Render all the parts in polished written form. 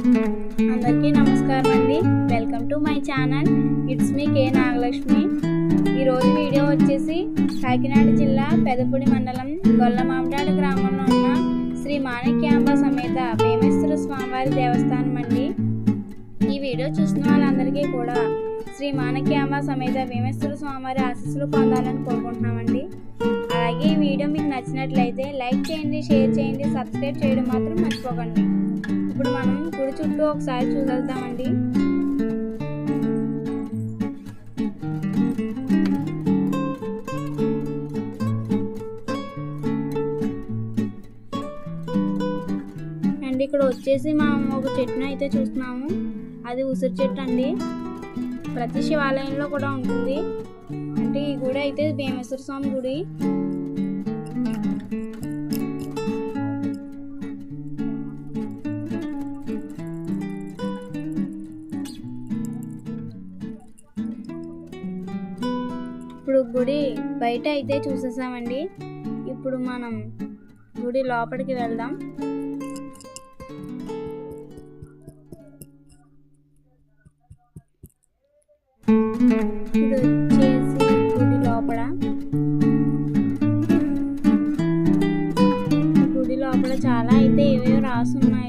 అందరికీ నమస్కారం అండి. Welcome to my channel. It's me K Nagalakshmi. ఈరోజు వీడియో వచ్చేసి కాకినాడ జిల్లా పెదపూడి మండలం గొల్లమామిడాడ గ్రామంలో ఉన్న శ్రీ మాణిక్యాంబ సమేత భీమేశ్వర స్వామివారి దేవస్థానం అండి. ఈ వీడియో చూసిన వాళ్ళందరికీ కూడా శ్రీ మాణిక్యాంబ సమేత భీమేశ్వర స్వామివారి ఆశీస్సులు పొందాలని కోరుకుంటున్నామండి. అలాగే ఈ వీడియో మీకు నచ్చినట్లయితే లైక్ చేయండి, షేర్ చేయండి, సబ్స్క్రైబ్ చేయడం మాత్రం మర్చిపోకండి. ఇప్పుడు మనం గుడి చుట్టూ ఒకసారి చూసేద్దామండి. అండ్ ఇక్కడ వచ్చేసి మనం ఒక చెట్టును అయితే చూస్తున్నాము. అది ఉసిరి చెట్టు అండి. ప్రతి శివాలయంలో కూడా ఉంటుంది. అంటే ఈ గుడి అయితే భీమేశ్వర స్వామి గుడి. ఇప్పుడు గుడి బయట అయితే చూసేసామండి. ఇప్పుడు మనం గుడి లోపలికి వెళ్దాం. ఇది వచ్చేసి గుడి లోపల. గుడి లోపల చాలా అయితే ఏవేవో రాసున్నాయి.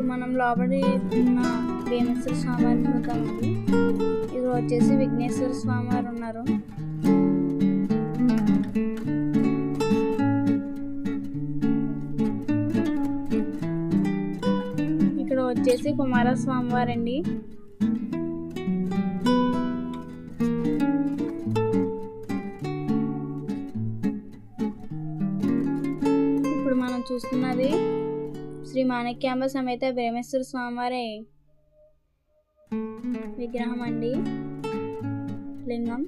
మనం లోపలి ఉన్న భీమేశ్వర స్వామివారిని చూద్దామండి. ఇది వచ్చేసి విఘ్నేశ్వర స్వామివారు ఉన్నారు. ఇక్కడ వచ్చేసి కుమారస్వామి వారండి. ఇప్పుడు మనం చూస్తున్నది శ్రీ మాణిక్యాంబ సమేత భీమేశ్వర స్వామివారి విగ్రహం అండి, లింగం.